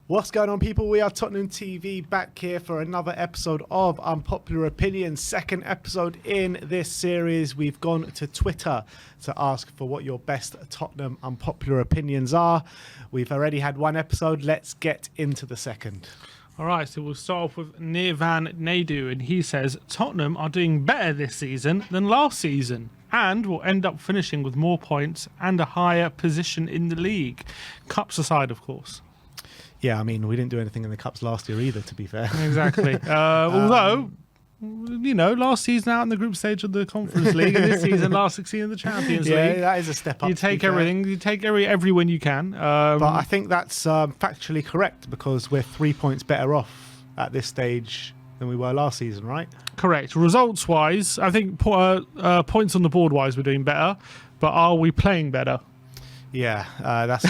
What's going on, people? We are Tottenham TV back here for another episode of Unpopular Opinions. Second episode in this series. We've gone to Twitter to ask for what your best Tottenham unpopular opinions are. We've already had one episode. Let's get into the second. All right, so we'll start off with Nirvan Naidu, and he says, Tottenham are doing better this season than last season and will end up finishing with more points and a higher position in the league. Cups aside, of course. Yeah, I mean, we didn't do anything in the Cups last year either, to be fair. Exactly. Although, you know, last season out in the group stage of the Conference League, and this season, last 16 in the Champions League. Yeah, that is a step up. You take everything. You take every win you can. But I think that's factually correct because we're 3 points better off at this stage than we were last season, right? Correct. Results-wise, I think points on the board-wise, we're doing better. But are we playing better? Yeah, that's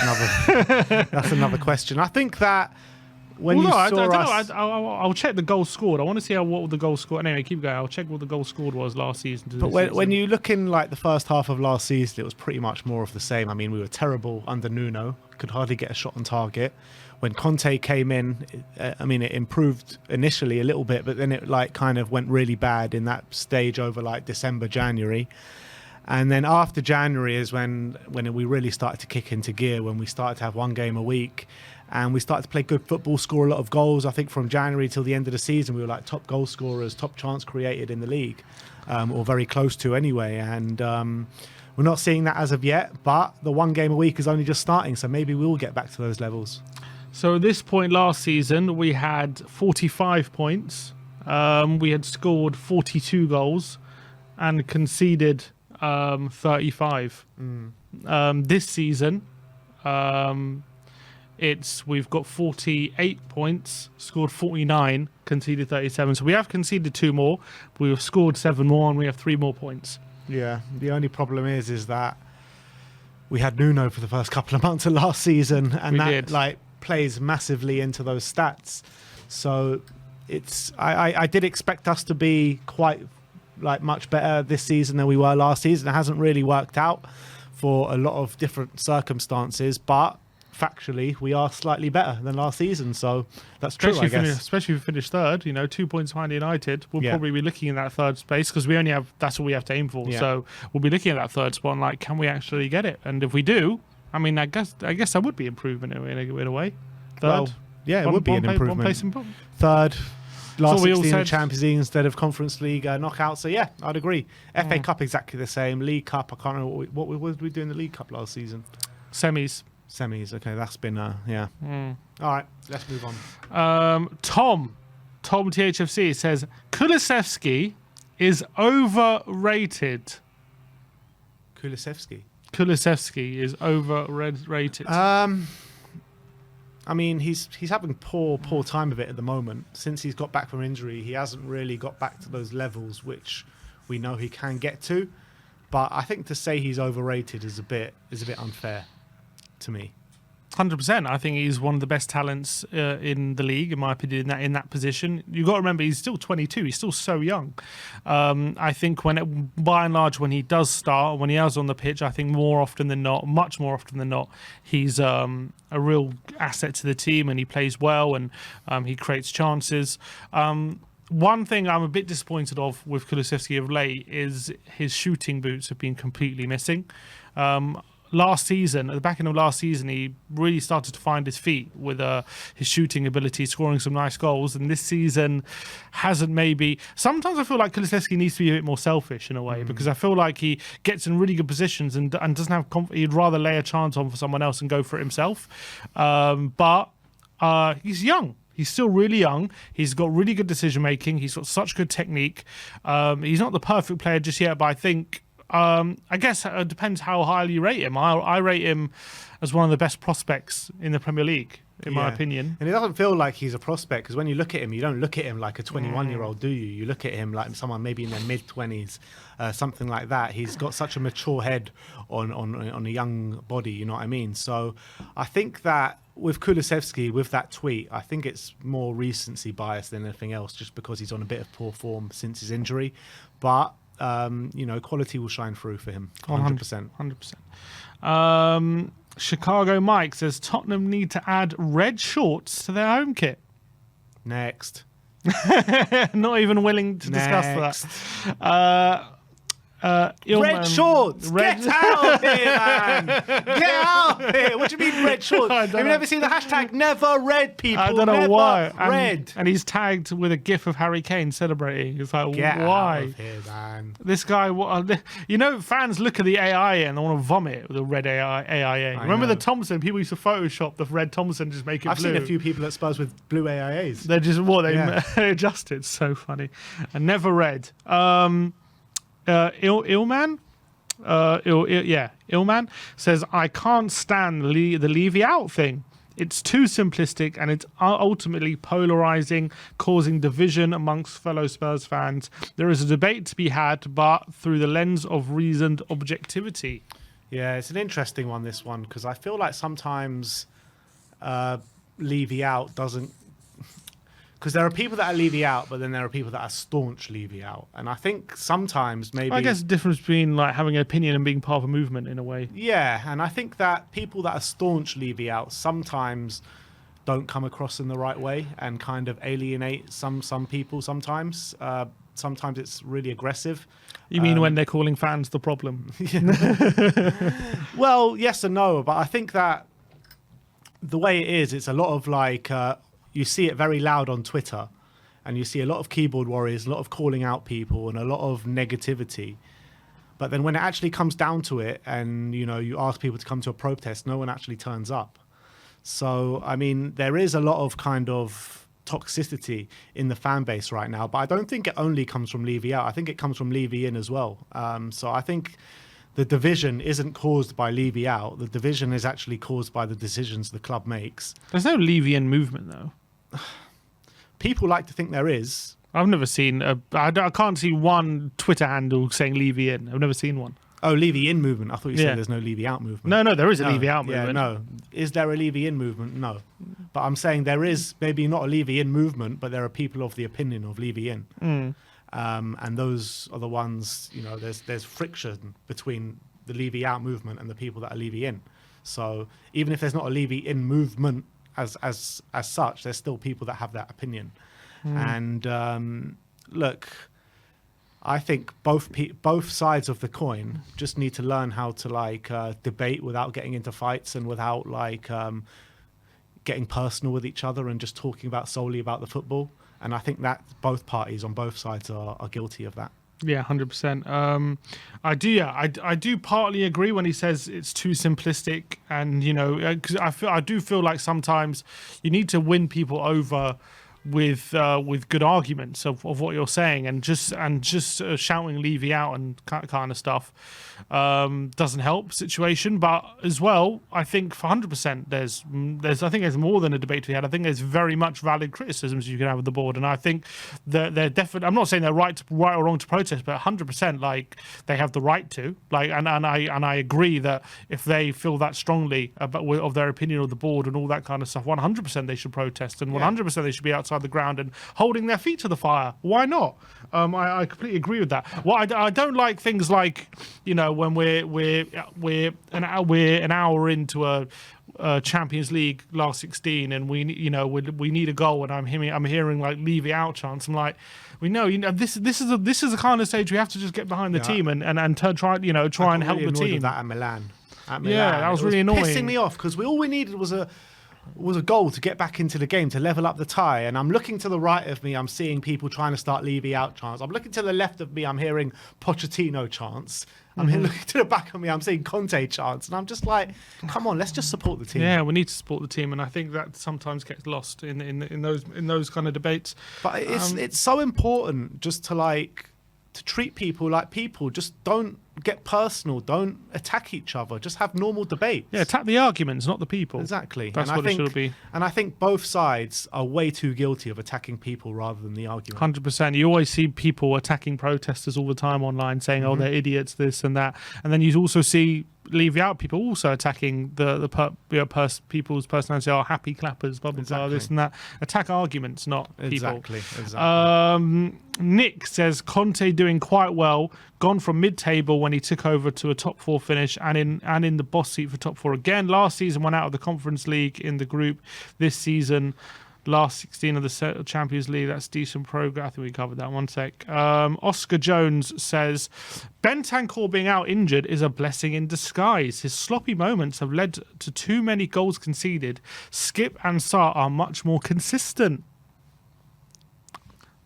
another question. I think that I'll check the goals scored. I want to see what the goals scored. Anyway, keep going. I'll check what the goals scored was last season. But when you look in like the first half of last season, it was pretty much more of the same. I mean, we were terrible under Nuno. Could hardly get a shot on target. When Conte came in, I mean, it improved initially a little bit, but then it like kind of went really bad in that stage over like December, January. And then after January is when we really started to kick into gear, when we started to have one game a week and we started to play good football, score a lot of goals. I think from January till the end of the season, we were like top goal scorers, top chance created in the league, or very close to anyway. And we're not seeing that as of yet, but the one game a week is only just starting, so maybe we'll get back to those levels. So at this point last season, we had 45 points. We had scored 42 goals and conceded 35. This season, we've got 48 points, scored 49, conceded 37. So we have conceded 2 more, we've scored 7 more, and we have 3 more points. Yeah, the only problem is that we had Nuno for the first couple of months of last season, and that like plays massively into those stats. So I did expect us to be quite like much better this season than we were last season. It hasn't really worked out for a lot of different circumstances, but factually we are slightly better than last season, so that's true. Especially if we finish third, 2 points behind United, we'll probably be looking in that third space because that's all we have to aim for. So we'll be looking at that third spot and like, can we actually get it? And if we do, I mean, I guess that would be improvement in a way. Third, well, yeah, it would be an improvement. Third. Last 16 in the Champions League instead of Conference League knockout. So, yeah, I'd agree. FA Cup exactly the same. League Cup, I can't remember what did we do in the League Cup last season? Semis. Okay, that's been, yeah. All right, let's move on. Tom THFC says, Kulusevski is overrated. Kulusevski is overrated. I mean, he's having poor time of it at the moment. Since he's got back from injury, he hasn't really got back to those levels which we know he can get to. But I think to say he's overrated is a bit unfair to me. 100%. I think he's one of the best talents in the league, in my opinion, in that position. You've got to remember, he's still 22. He's still so young. I think by and large, when he does start, when he is on the pitch, I think more often than not, much more often than not, he's a real asset to the team and he plays well and he creates chances. One thing I'm a bit disappointed of with Kulusevski of late is his shooting boots have been completely missing. Last season, at the back end of last season, he really started to find his feet with his shooting ability, scoring some nice goals. And this season hasn't maybe... Sometimes I feel like Kulusevski needs to be a bit more selfish in a way because I feel like he gets in really good positions and doesn't have... He'd rather lay a chance on for someone else and go for it himself. But he's young. He's still really young. He's got really good decision-making. He's got such good technique. He's not the perfect player just yet, but I think... I guess it depends how highly you rate him. I rate him as one of the best prospects in the Premier League, in my opinion. And it doesn't feel like he's a prospect because when you look at him, you don't look at him like a 21-year-old, do you? You look at him like someone maybe in their mid-20s, something like that. He's got such a mature head on a young body, you know what I mean? So I think that with Kulusevski, with that tweet, I think it's more recency bias than anything else just because he's on a bit of poor form since his injury. But quality will shine through for him, 100%. 100%. Chicago Mike says Tottenham need to add red shorts to their home kit. Next. Not even willing to discuss that. Red shorts! Get out of here, man! Get out of here! What do you mean red shorts? Have you never seen the hashtag never red, people? I don't know never why. Red. And he's tagged with a gif of Harry Kane celebrating. It's like, Get why? out of here, man. This guy, fans look at the AI and they want to vomit with the red AIA. Remember the Thompson? People used to Photoshop the red Thompson, just make it blue. I've seen a few people at Spurs with blue AIAs. They're just, they adjust it. So funny. And never red. Illman says, I can't stand the Levy out thing. It's too simplistic and it's ultimately polarizing, causing division amongst fellow Spurs fans. There is a debate to be had, but through the lens of reasoned objectivity. Yeah, it's an interesting one, this one, because I feel like sometimes Levy out doesn't... Because there are people that are Levy out, but then there are people that are staunch Levy out. And I think sometimes maybe... I guess the difference between like having an opinion and being part of a movement in a way. Yeah, and I think that people that are staunch Levy out sometimes don't come across in the right way and kind of alienate some people sometimes. Sometimes it's really aggressive. You mean when they're calling fans the problem? Well, yes and no, but I think that the way it is, it's a lot of like... you see it very loud on Twitter, and you see a lot of keyboard warriors, a lot of calling out people, and a lot of negativity. But then when it actually comes down to it, and you ask people to come to a protest, no one actually turns up. So I mean, there is a lot of kind of toxicity in the fan base right now, but I don't think it only comes from Levy out. I think it comes from Levy in as well. So I think the division isn't caused by Levy out. The division is actually caused by the decisions the club makes. There's no Levy in movement though. People like to think there is. I've never seen I can't see one Twitter handle saying Levy in. I've never seen one. Oh, Levy in movement. I thought you said there's no Levy out movement. No, there is a Levy out movement. No. Is there a Levy in movement? No. But I'm saying there is maybe not a Levy in movement, but there are people of the opinion of Levy in. And those are the ones, there's friction between the Levy out movement and the people that are Levy in. So even if there's not a Levy in movement as such, there's still people that have that opinion. And look, I think both sides of the coin just need to learn how to debate without getting into fights and without getting personal with each other and just talking solely about the football. And I think that both parties on both sides are guilty of that. Yeah, 100%. I do partly agree when he says it's too simplistic, and because I do feel like sometimes you need to win people over with good arguments of what you're saying, and just shouting Levy out and kind of stuff doesn't help the situation. But as well, I think for 100% there's more than a debate to be had. I think there's very much valid criticisms you can have of the board, and I think that they're definitely, I'm not saying they're right or wrong to protest, but 100% they have the right to, and I agree that if they feel that strongly of their opinion of the board and all that kind of stuff, 100% they should protest, and 100% they should be outside the ground and holding their feet to the fire. Why not? I completely agree with that. What I don't like things like when we're an hour into a Champions League last 16 and we need a goal, and I'm hearing like Levy out chants. I'm like, this is the kind of stage we have to just get behind the team and try and help the team. That at Milan. Yeah, that was really annoying. Pissing me off because all we needed was a goal to get back into the game, to level up the tie. And I'm looking to the right of me, I'm seeing people trying to start Levy out chants. I'm looking to the left of me, I'm hearing Pochettino chants. I'm looking to the back of me, I'm seeing Conte chants. And I'm just like, come on, let's just support the team. Yeah, we need to support the team, and I think that sometimes gets lost in those kind of debates. But it's so important just to treat people like people. Just don't get personal. Don't attack each other. Just have normal debate. Yeah, attack the arguments, not the people. Exactly. That's what it should be. And I think both sides are way too guilty of attacking people rather than the argument. 100%. You always see people attacking protesters all the time online, saying, "Oh, they're idiots," this and that, and then you also see Levy out people also attacking people's personality. Are happy clappers, blah blah blah, this and that. Attack arguments, not people. Exactly. Nick says Conte doing quite well, gone from mid-table when when he took over to a top 4 finish and in the boss seat for top 4 again. Last season, went out of the Conference League in the group. This season, last 16 of the Champions League. That's decent progress. I think we covered that. One sec. Oscar Jones says, Bentancur being out injured is a blessing in disguise. His sloppy moments have led to too many goals conceded. Skip and Sarr are much more consistent.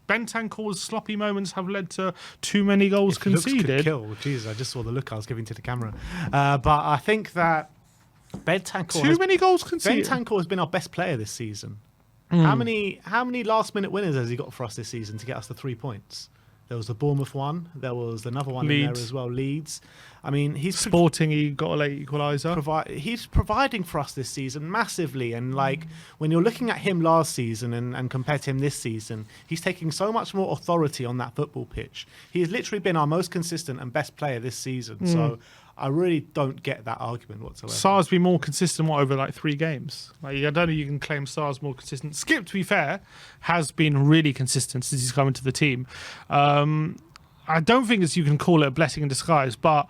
Bentancur's sloppy moments have led to too many goals conceded. Looks could kill. Jeez, I just saw the look I was giving to the camera. But I think that Bentancur many goals conceded. Bentancur has been our best player this season. How many last minute winners has he got for us this season to get us the 3 points? There was the Bournemouth one. There was another one in there as well. Leeds. I mean, he's Sporting. He got a late equaliser. He's providing for us this season massively. And like when you're looking at him last season and compared to him this season, he's taking so much more authority on that football pitch. He has literally been our most consistent and best player this season. So I really don't get that argument whatsoever. Sarr's been more consistent over like 3 games. Like, I don't know you can claim Sarr's more consistent. Skip, to be fair, has been really consistent since he's come into the team. I don't think you can call it a blessing in disguise, but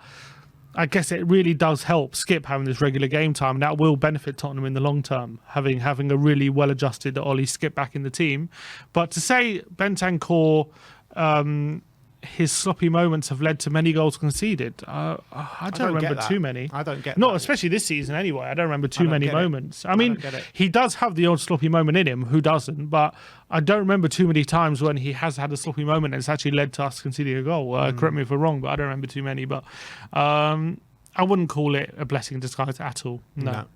I guess it really does help Skip having this regular game time, and that will benefit Tottenham in the long term, having a really well-adjusted Ollie Skip back in the team. But to say Bentancur... his sloppy moments have led to many goals conceded. I don't remember too many. I don't get Not that. Especially this season anyway. I don't remember too many moments. I mean, don't get it. he does have the odd sloppy moment in him. Who doesn't? But I don't remember too many times when he has had a sloppy moment and it's actually led to us conceding a goal. Correct me if I'm wrong, but I don't remember too many. But I wouldn't call it a blessing in disguise at all. No.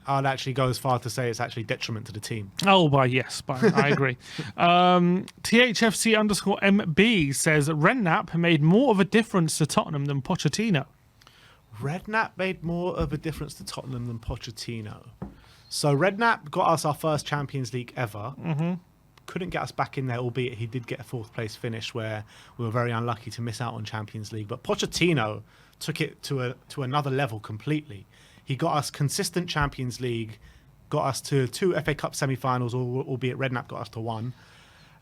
I'd actually go as far to say it's actually detriment to the team. Oh, I agree. THFC_MB says Redknapp made more of a difference to Tottenham than Pochettino. Redknapp made more of a difference to Tottenham than Pochettino. So Redknapp got us our first Champions League ever. Couldn't get us back in there, albeit he did get a 4th place finish where we were very unlucky to miss out on Champions League. But Pochettino took it to another level completely. He got us consistent Champions League, got us to 2 FA Cup semi-finals, albeit Redknapp got us to 1.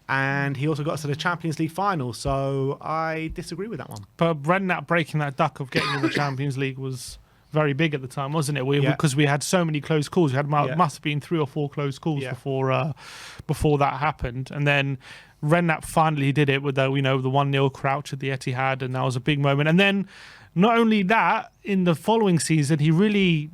And he also got us to the Champions League final. So I disagree with that one. But Redknapp breaking that duck of getting in the Champions League was very big at the time, wasn't it? Because we had so many close calls. We had must have been 3 or 4 close calls before that happened. And then Redknapp finally did it with the 1-0 crouch at the Etihad, and that was a big moment. And then not only that, in the following season, he really,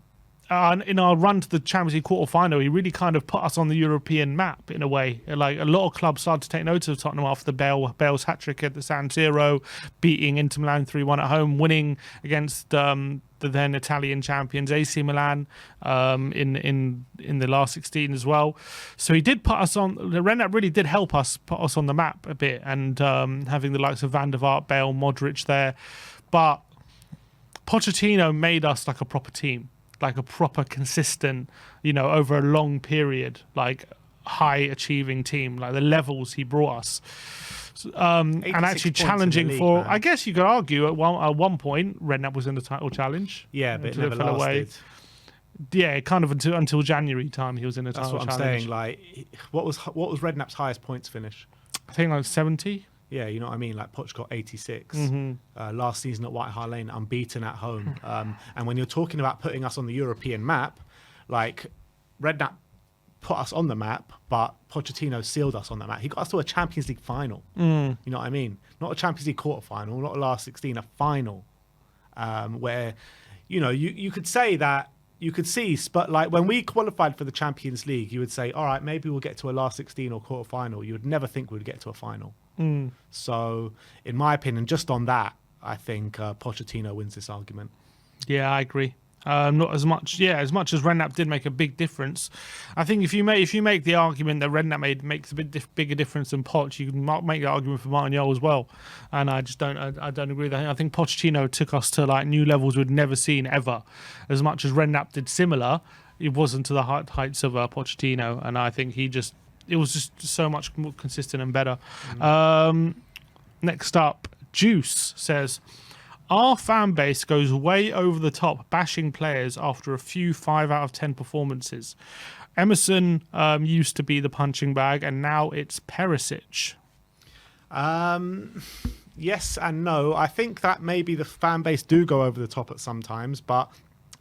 in our run to the Champions League quarter-final, he really kind of put us on the European map in a way. Like, a lot of clubs started to take notice of Tottenham after Bale's hat-trick at the San Siro, beating Inter Milan 3-1 at home, winning against the then Italian champions AC Milan in the last 16 as well. So he did put us on. Redknapp really did help us put us on the map a bit, and having the likes of Van der Vaart, Bale, Modric there. But Pochettino made us like a proper team, like a proper consistent, over a long period, like high achieving team, like the levels he brought us. And actually challenging league, for, man. I guess you could argue at one point Redknapp was in the title challenge. Yeah, but it never lasted. Away. Yeah, kind of until January time he was in the title challenge. That's what I'm saying. Like, what was Redknapp's highest points finish? I think like 70. Yeah, you know what I mean? Like, Poch got 86. Last season at White Hart Lane, unbeaten at home. And when you're talking about putting us on the European map, like, Redknapp put us on the map, but Pochettino sealed us on that map. He got us to a Champions League final. You know what I mean? Not a Champions League quarter-final, not a last 16, a final. Where, you could say that, you could see, but like when we qualified for the Champions League, you would say, all right, maybe we'll get to a last 16 or quarter-final. You would never think we'd get to a final. So, in my opinion, just on that, I think Pochettino wins this argument. Yeah, I agree. Not as much, as much as Redknapp did make a big difference. I think if you make the argument that Redknapp makes a bit bigger difference than Poch, you can make the argument for Martignol as well. And I just don't agree with that. I think Pochettino took us to like new levels we'd never seen ever. As much as Redknapp did similar, it wasn't to the heights of Pochettino, and I think it was just so much more consistent and better. Next up, Juice says, our fan base goes way over the top, bashing players after a few 5 out of 10 performances. Emerson used to be the punching bag, and now it's Perisic. Yes and no. I think that maybe the fan base do go over the top at some times, but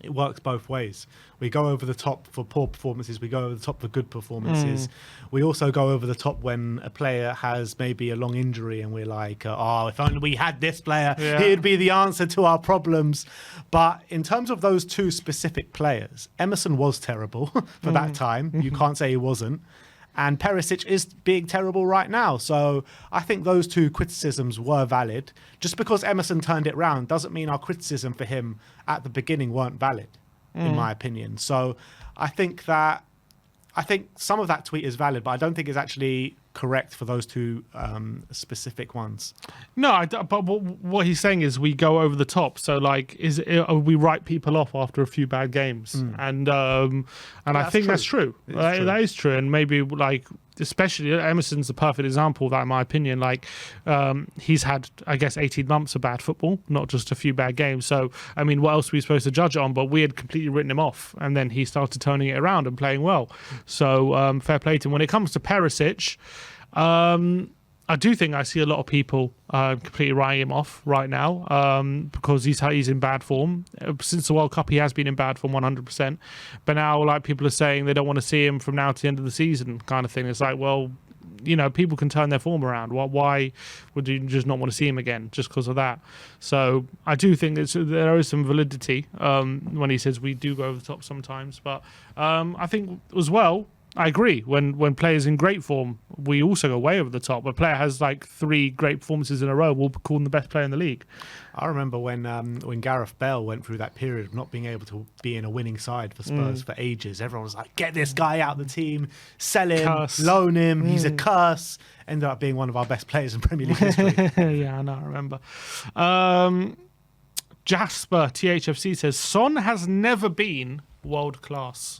it works both ways. We go over the top for poor performances. We go over the top for good performances. We also go over the top when a player has maybe a long injury and we're like, oh, if only we had this player, he'd be the answer to our problems. But in terms of those two specific players, Emerson was terrible for that time. You can't say he wasn't. And Perisic is being terrible right now. So I think those two criticisms were valid. Just because Emerson turned it round doesn't mean our criticism for him at the beginning weren't valid, in my opinion. So I think some of that tweet is valid, but I don't think it's actually correct for those two specific ones. No, but what he's saying is we go over the top. So like, we write people off after a few bad games, and I think that's true. That is true, and maybe like especially Emerson's the perfect example of that, in my opinion. Like, he's had, I guess, 18 months of bad football, not just a few bad games. So I mean, what else were we supposed to judge it on? But we had completely written him off, and then he started turning it around and playing well. So fair play to him. When it comes to Perisic, I do think I see a lot of people completely writing him off right now because he's in bad form. Since the World Cup, he has been in bad form 100%. But now, like, people are saying they don't want to see him from now to the end of the season, kind of thing. It's like, well, you know, people can turn their form around. Why would you just not want to see him again just because of that? So I do think there is some validity when he says we do go over the top sometimes. But I think as well, I agree. When players in great form, we also go way over the top. When a player has like 3 great performances in a row, we'll call him the best player in the league. I remember when Gareth Bale went through that period of not being able to be in a winning side for Spurs for ages. Everyone was like, get this guy out of the team, sell him, loan him, he's a curse. Ended up being one of our best players in Premier League history. Yeah, I know, I remember. Jasper THFC says, Son has never been world class.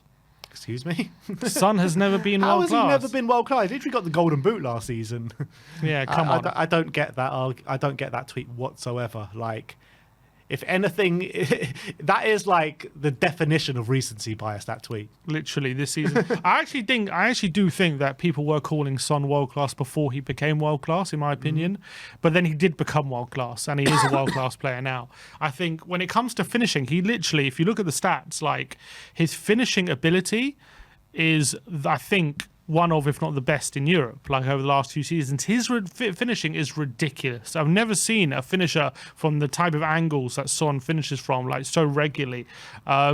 Excuse me? Son has never been world class. How has he never been world class? He literally got the golden boot last season. Yeah, come on. I don't get that. I don't get that tweet whatsoever. Like, if anything, that is like the definition of recency bias, that tweet. Literally this season. I actually do think that people were calling Son world class before he became world class, in my opinion. But then he did become world class, and he is a world class player now. I think when it comes to finishing, he literally, if you look at the stats, like his finishing ability is, I think, one of, if not the best in Europe, like over the last few seasons. His finishing is ridiculous. I've never seen a finisher from the type of angles that Son finishes from, like so regularly.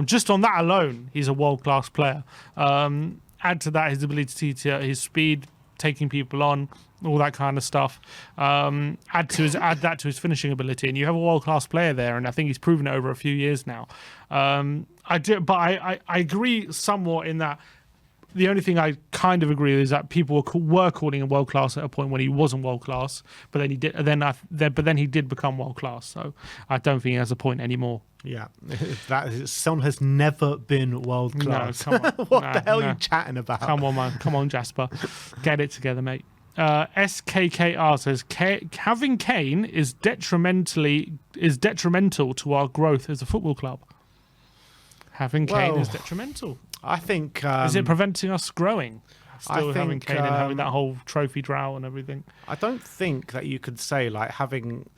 Just on that alone, he's a world-class player. Add to that his ability to his speed, taking people on, all that kind of stuff. Add that to his finishing ability, and you have a world-class player there, and I think he's proven it over a few years now. I agree somewhat in that. The only thing I kind of agree with is that people were calling him world class at a point when he wasn't world class, but then he did. Then he did become world class. So I don't think he has a point anymore. Yeah, Son has never been world class. No, come on. What the hell are you chatting about? Come on, man. Come on, Jasper. Get it together, mate. SKKR says having Kane is detrimental to our growth as a football club. Having Kane is detrimental. I think... is it preventing us growing? Still having Kane and having that whole trophy drought and everything? I don't think that you could say, like, having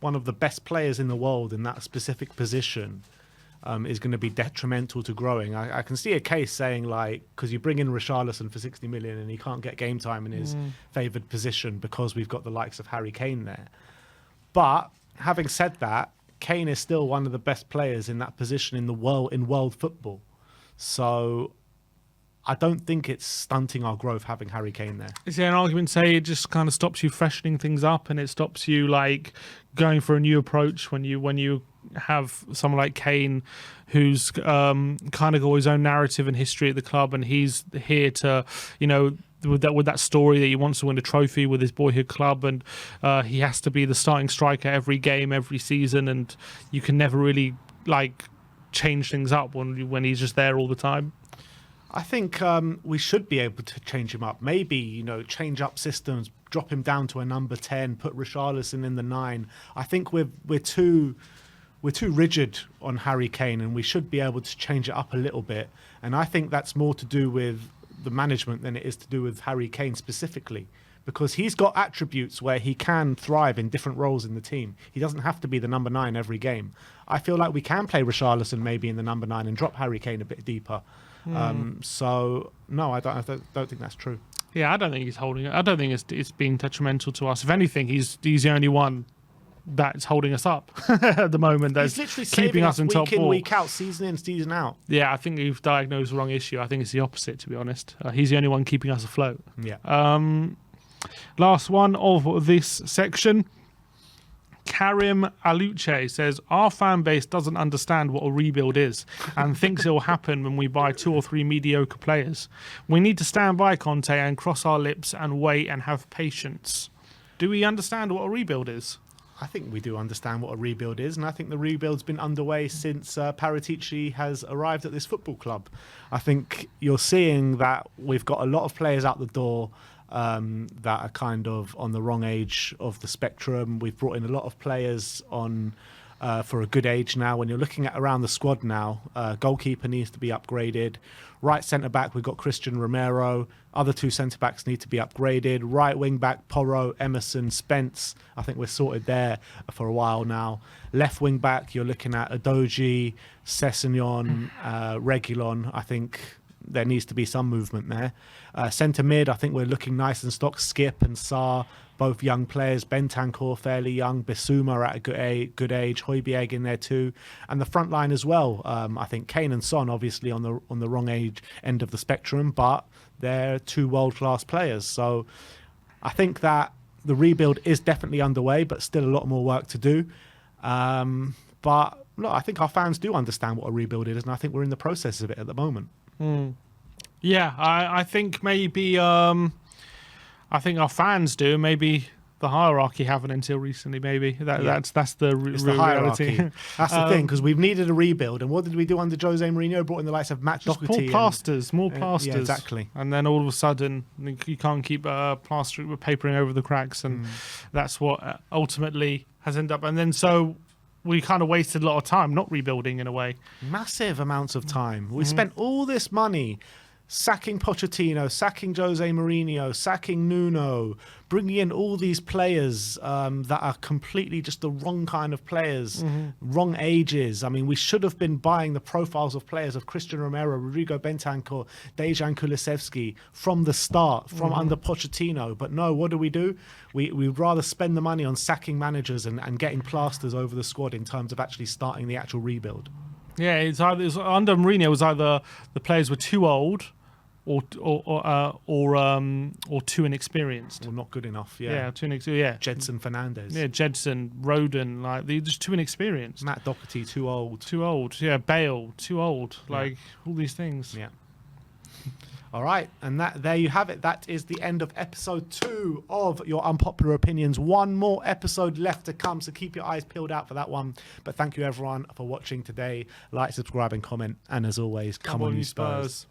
one of the best players in the world in that specific position is going to be detrimental to growing. I can see a case saying, like, because you bring in Richarlison for 60 million and he can't get game time in his favoured position because we've got the likes of Harry Kane there. But having said that, Kane is still one of the best players in that position in world football. So I don't think it's stunting our growth having Harry Kane there. Is there an argument say it just kind of stops you freshening things up and it stops you like going for a new approach when you have someone like Kane who's kind of got his own narrative and history at the club, and he's here to, you know, with that story that he wants to win a trophy with his boyhood club, and he has to be the starting striker every game, every season, and you can never really like change things up when he's just there all the time? I think we should be able to change him up. Maybe, you know, change up systems, drop him down to a number 10, put Richarlison in the 9. I think we're too rigid on Harry Kane, and we should be able to change it up a little bit. And I think that's more to do with the management than it is to do with Harry Kane specifically, because he's got attributes where he can thrive in different roles in the team. He doesn't have to be the number 9 every game. I feel like we can play Richarlison maybe in the number 9 and drop Harry Kane a bit deeper. So no, I don't think that's true. Yeah, I don't think he's holding it. I don't think it's being detrimental to us. If anything, he's the only one that's holding us up at the moment. That's He's literally keeping us in top week in, four. week out, season in, season out. Yeah, I think you've diagnosed the wrong issue. I think it's the opposite, to be honest. He's the only one keeping us afloat. Yeah. Last one of this section. Karim Aluche says, our fan base doesn't understand what a rebuild is and thinks it will happen when we buy 2 or 3 mediocre players. We need to stand by Conte and cross our lips and wait and have patience. Do we understand what a rebuild is? I think we do understand what a rebuild is, and I think the rebuild's been underway since Paratici has arrived at this football club. I think you're seeing that we've got a lot of players out the door that are kind of on the wrong age of the spectrum. We've brought in a lot of players on for a good age now. When you're looking at around the squad now, goalkeeper needs to be upgraded. Right centre-back, we've got Christian Romero. Other 2 centre-backs need to be upgraded. Right wing-back, Porro, Emerson, Spence. I think we're sorted there for a while now. Left wing-back, you're looking at Adoji, Sessegnon, Reguilon. I think there needs to be some movement there. Centre mid, I think we're looking nice and stock. Skip and Sarr, both young players. Bentancur, fairly young. Bissouma at a good age. Højbjerg in there too. And the front line as well. I think Kane and Son obviously on the wrong age end of the spectrum, but they're 2 world-class players. So I think that the rebuild is definitely underway, but still a lot more work to do. But look, I think our fans do understand what a rebuild is, and I think we're in the process of it at the moment. Yeah, I think maybe I think our fans do. Maybe the hierarchy haven't until recently. Maybe that's the it's the hierarchy. That's the thing, because we've needed a rebuild, and what did we do under Jose Mourinho? Brought in the likes of Matt Doherty. More plasters. Yeah, exactly. And then all of a sudden, you can't keep plastering, papering over the cracks, and that's what ultimately has ended up. And then so we kind of wasted a lot of time not rebuilding in a way. Massive amounts of time. We spent all this money sacking Pochettino, sacking Jose Mourinho, sacking Nuno, bringing in all these players that are completely just the wrong kind of players, wrong ages. I mean, we should have been buying the profiles of players of Christian Romero, Rodrigo Bentancur, Dejan Kulusevski from the start, from under Pochettino. But no, what do? We'd rather spend the money on sacking managers and getting plasters over the squad in terms of actually starting the actual rebuild. Yeah, it's under Mourinho, it was either the players were too old or too inexperienced, or not good enough. Too inexperienced. Jedson Fernandez. Yeah, Jedson, Roden, like they're just too inexperienced. Matt Doherty, too old. Yeah, Bale, too old. Like all these things. Yeah. All right, and there you have it. That is the end of episode 2 of Your Unpopular Opinions. One more episode left to come, so keep your eyes peeled out for that one. But thank you, everyone, for watching today. Like, subscribe, and comment. And as always, come on, you Spurs.